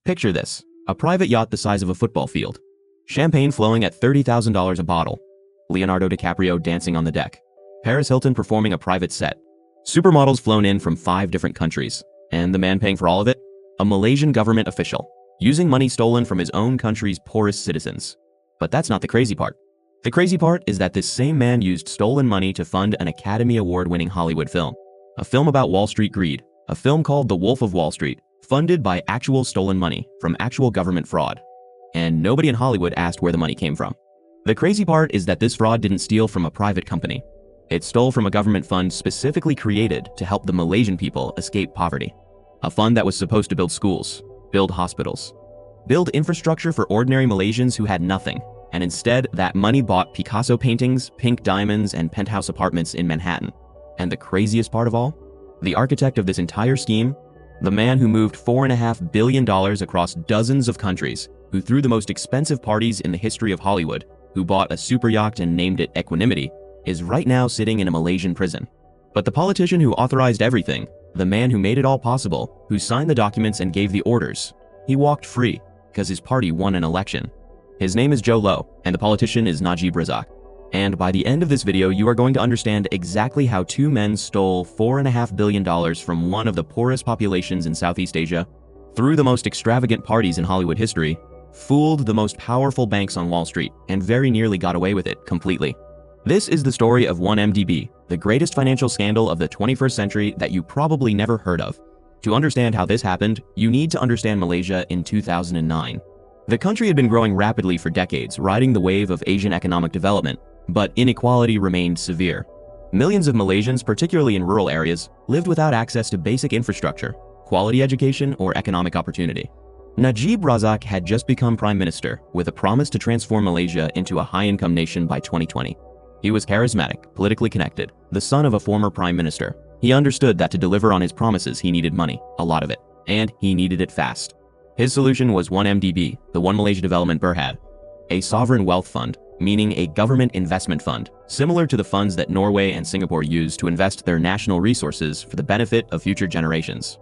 Picture this, a private yacht the size of a football field. Champagne flowing at $30,000 a bottle. Leonardo DiCaprio dancing on the deck. Paris Hilton performing a private set. Supermodels flown in from 5 different countries. And the man paying for all of it? A Malaysian government official, using money stolen from his own country's poorest citizens. But that's not the crazy part. The crazy part is that this same man used stolen money to fund an Academy Award-winning Hollywood film. A film about Wall Street greed. A film called The Wolf of Wall Street, funded by actual stolen money from actual government fraud. And nobody in Hollywood asked where the money came from. The crazy part is that this fraud didn't steal from a private company. It stole from a government fund specifically created to help the Malaysian people escape poverty. A fund that was supposed to build schools, build hospitals, build infrastructure for ordinary Malaysians who had nothing. And instead, that money bought Picasso paintings, pink diamonds, and penthouse apartments in Manhattan. And the craziest part of all? The architect of this entire scheme, the man who moved $4.5 billion across dozens of countries, who threw the most expensive parties in the history of Hollywood, who bought a super yacht and named it Equanimity, is right now sitting in a Malaysian prison. But the politician who authorized everything, the man who made it all possible, who signed the documents and gave the orders, he walked free because his party won an election. His name is Joe Low, and the politician is Najib Razak. And by the end of this video, you are going to understand exactly how 2 men stole $4.5 billion from one of the poorest populations in Southeast Asia, threw the most extravagant parties in Hollywood history, fooled the most powerful banks on Wall Street, and very nearly got away with it completely. This is the story of 1MDB, the greatest financial scandal of the 21st century that you probably never heard of. To understand how this happened, you need to understand Malaysia in 2009. The country had been growing rapidly for decades, riding the wave of Asian economic development, but inequality remained severe. Millions of Malaysians, particularly in rural areas, lived without access to basic infrastructure, quality education, or economic opportunity. Najib Razak had just become Prime Minister with a promise to transform Malaysia into a high-income nation by 2020. He was charismatic, politically connected, the son of a former Prime Minister. He understood that to deliver on his promises he needed money, a lot of it, and he needed it fast. His solution was 1MDB, the One Malaysia Development Berhad, a sovereign wealth fund, meaning a government investment fund, similar to the funds that Norway and Singapore use to invest their national resources for the benefit of future generations.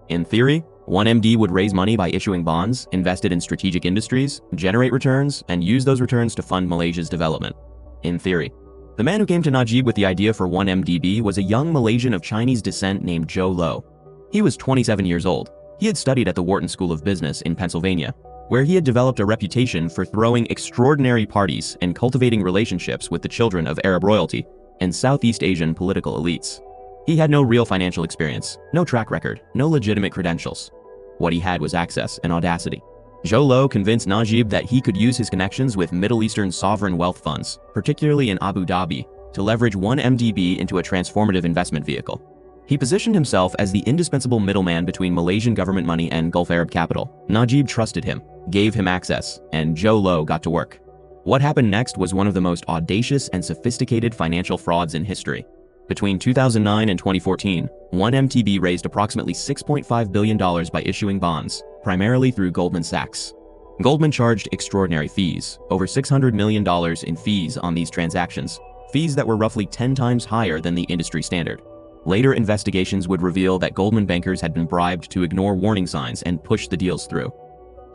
In theory, 1MD would raise money by issuing bonds, invested in strategic industries, generate returns, and use those returns to fund Malaysia's development. In theory. The man who came to Najib with the idea for 1MDB was a young Malaysian of Chinese descent named Joe Low. He was 27 years old. He had studied at the Wharton School of Business in Pennsylvania, where he had developed a reputation for throwing extraordinary parties and cultivating relationships with the children of Arab royalty and Southeast Asian political elites. He had no real financial experience, no track record, no legitimate credentials. What he had was access and audacity. Joe Low convinced Najib that he could use his connections with Middle Eastern sovereign wealth funds, particularly in Abu Dhabi, to leverage 1MDB into a transformative investment vehicle. He positioned himself as the indispensable middleman between Malaysian government money and Gulf Arab capital. Najib trusted him, gave him access, and Joe Low got to work. What happened next was one of the most audacious and sophisticated financial frauds in history. Between 2009 and 2014, 1MDB raised approximately $6.5 billion by issuing bonds, primarily through Goldman Sachs. Goldman charged extraordinary fees, over $600 million in fees on these transactions, fees that were roughly 10 times higher than the industry standard. Later investigations would reveal that Goldman bankers had been bribed to ignore warning signs and push the deals through.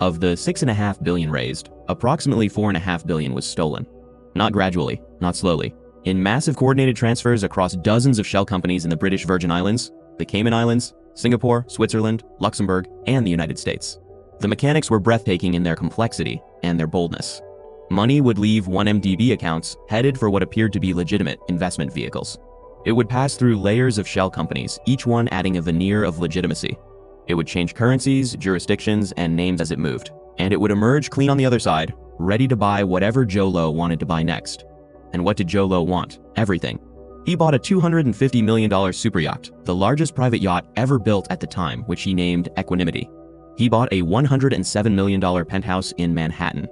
Of the $6.5 billion raised, approximately $4.5 billion was stolen. Not gradually, not slowly. In massive coordinated transfers across dozens of shell companies in the British Virgin Islands, the Cayman Islands, Singapore, Switzerland, Luxembourg, and the United States. The mechanics were breathtaking in their complexity and their boldness. Money would leave 1MDB accounts headed for what appeared to be legitimate investment vehicles. It would pass through layers of shell companies, each one adding a veneer of legitimacy. It would change currencies, jurisdictions, and names as it moved, and it would emerge clean on the other side, ready to buy whatever Joe Low wanted to buy next. And what did Joe Low want? Everything. He bought a $250 million super yacht, the largest private yacht ever built at the time, which he named Equanimity. He bought a $107 million penthouse in Manhattan.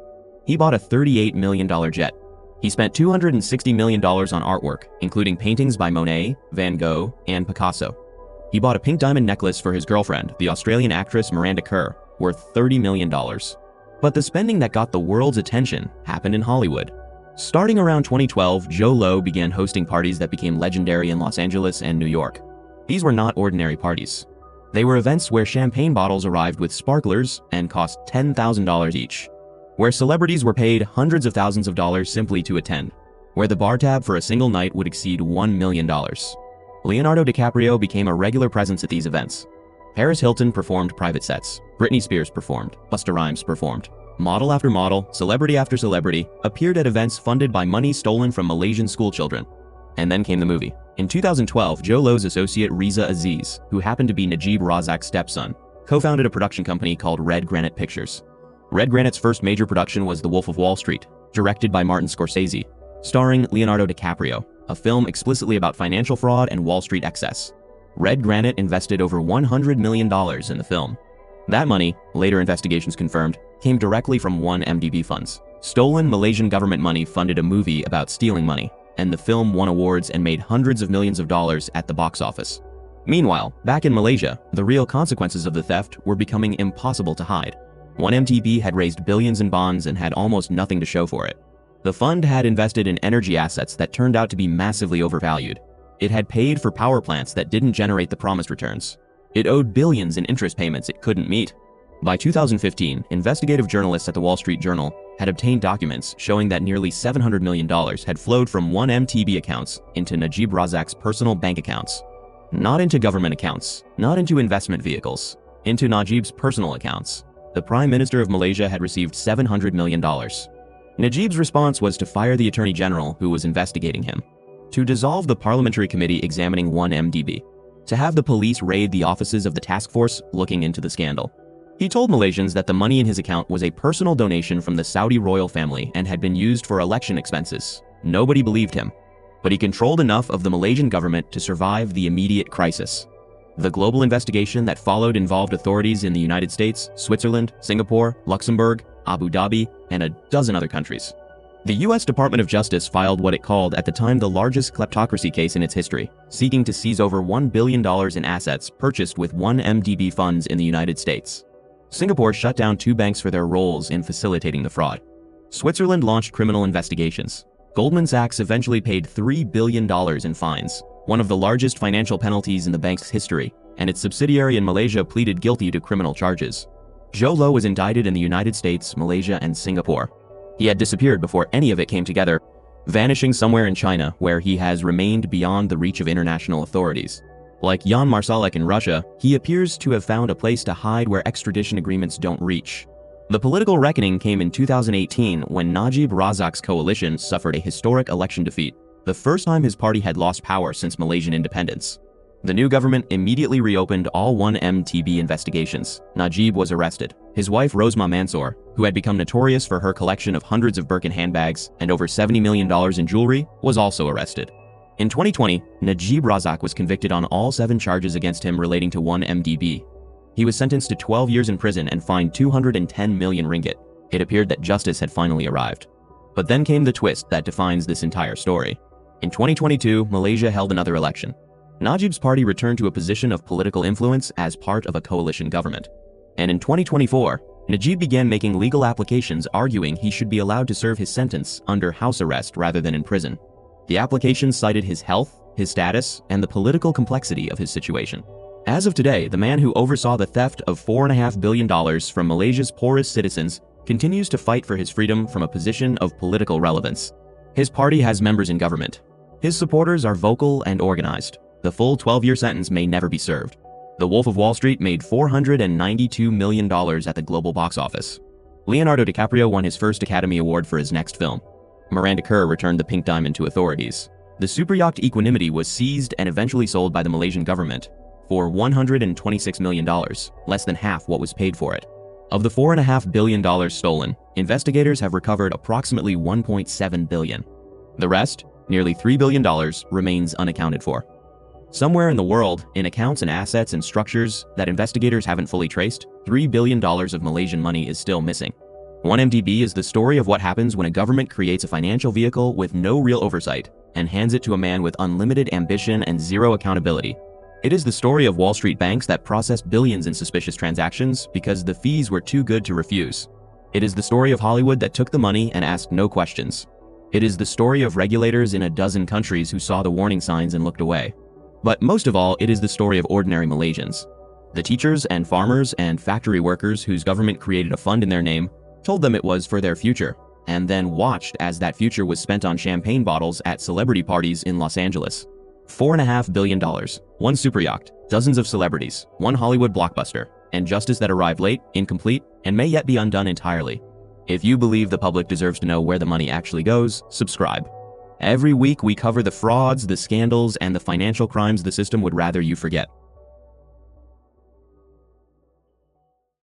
He bought a $38 million jet. He spent $260 million on artwork, including paintings by Monet, Van Gogh, and Picasso. He bought a pink diamond necklace for his girlfriend, the Australian actress Miranda Kerr, worth $30 million. But the spending that got the world's attention happened in Hollywood. Starting around 2012, Joe Low began hosting parties that became legendary in Los Angeles and New York. These were not ordinary parties. They were events where champagne bottles arrived with sparklers and cost $10,000 each, where celebrities were paid hundreds of thousands of dollars simply to attend, where the bar tab for a single night would exceed $1 million. Leonardo DiCaprio became a regular presence at these events. Paris Hilton performed private sets, Britney Spears performed, Busta Rhymes performed. Model after model, celebrity after celebrity appeared at events funded by money stolen from Malaysian schoolchildren. And then came the movie. In 2012, Joe Low's associate Riza Aziz, who happened to be Najib Razak's stepson, co-founded a production company called Red Granite Pictures. Red Granite's first major production was The Wolf of Wall Street, directed by Martin Scorsese, starring Leonardo DiCaprio, a film explicitly about financial fraud and Wall Street excess. Red Granite invested over $100 million in the film. That money, later investigations confirmed, came directly from 1MDB funds. Stolen Malaysian government money funded a movie about stealing money, and the film won awards and made hundreds of millions of dollars at the box office. Meanwhile, back in Malaysia, the real consequences of the theft were becoming impossible to hide. 1MDB had raised billions in bonds and had almost nothing to show for it. The fund had invested in energy assets that turned out to be massively overvalued. It had paid for power plants that didn't generate the promised returns. It owed billions in interest payments it couldn't meet. By 2015, investigative journalists at the Wall Street Journal had obtained documents showing that nearly $700 million had flowed from 1MDB accounts into Najib Razak's personal bank accounts. Not into government accounts, not into investment vehicles, into Najib's personal accounts. The Prime Minister of Malaysia had received $700 million. Najib's response was to fire the Attorney General who was investigating him, to dissolve the parliamentary committee examining 1MDB, to have the police raid the offices of the task force looking into the scandal. He told Malaysians that the money in his account was a personal donation from the Saudi royal family and had been used for election expenses. Nobody believed him, but he controlled enough of the Malaysian government to survive the immediate crisis. The global investigation that followed involved authorities in the United States, Switzerland, Singapore, Luxembourg, Abu Dhabi, and a dozen other countries. The US Department of Justice filed what it called at the time the largest kleptocracy case in its history, seeking to seize over $1 billion in assets purchased with 1MDB funds in the United States. Singapore shut down 2 banks for their roles in facilitating the fraud. Switzerland launched criminal investigations. Goldman Sachs eventually paid $3 billion in fines, one of the largest financial penalties in the bank's history, and its subsidiary in Malaysia pleaded guilty to criminal charges. Joe Low was indicted in the United States, Malaysia, and Singapore. He had disappeared before any of it came together, vanishing somewhere in China where he has remained beyond the reach of international authorities. Like Jan Marsalek in Russia, he appears to have found a place to hide where extradition agreements don't reach. The political reckoning came in 2018 when Najib Razak's coalition suffered a historic election defeat, the first time his party had lost power since Malaysian independence. The new government immediately reopened all 1MDB investigations. Najib was arrested. His wife Rosma Mansour, who had become notorious for her collection of hundreds of Birkin handbags and over $70 million in jewelry, was also arrested. In 2020, Najib Razak was convicted on all 7 charges against him relating to 1MDB. He was sentenced to 12 years in prison and fined 210 million ringgit. It appeared that justice had finally arrived. But then came the twist that defines this entire story. In 2022, Malaysia held another election. Najib's party returned to a position of political influence as part of a coalition government. And in 2024, Najib began making legal applications arguing he should be allowed to serve his sentence under house arrest rather than in prison. The applications cited his health, his status, and the political complexity of his situation. As of today, the man who oversaw the theft of $4.5 billion from Malaysia's poorest citizens continues to fight for his freedom from a position of political relevance. His party has members in government. His supporters are vocal and organized. The full 12-year sentence may never be served. The Wolf of Wall Street made $492 million at the global box office. Leonardo DiCaprio won his first Academy Award for his next film. Miranda Kerr returned the pink diamond to authorities. The super yacht Equanimity was seized and eventually sold by the Malaysian government for $126 million, less than half what was paid for it. Of the $4.5 billion stolen, investigators have recovered approximately $1.7 billion. The rest, nearly $3 billion, remains unaccounted for. Somewhere in the world, in accounts and assets and structures that investigators haven't fully traced, $3 billion of Malaysian money is still missing. 1MDB is the story of what happens when a government creates a financial vehicle with no real oversight and hands it to a man with unlimited ambition and zero accountability. It is the story of Wall Street banks that processed billions in suspicious transactions because the fees were too good to refuse. It is the story of Hollywood that took the money and asked no questions. It is the story of regulators in a dozen countries who saw the warning signs and looked away. But most of all, it is the story of ordinary Malaysians. The teachers and farmers and factory workers whose government created a fund in their name told them it was for their future, and then watched as that future was spent on champagne bottles at celebrity parties in Los Angeles. $4.5 billion, one super yacht, dozens of celebrities, one Hollywood blockbuster, and justice that arrived late, incomplete, and may yet be undone entirely. If you believe the public deserves to know where the money actually goes, subscribe. Every week we cover the frauds, the scandals, and the financial crimes the system would rather you forget.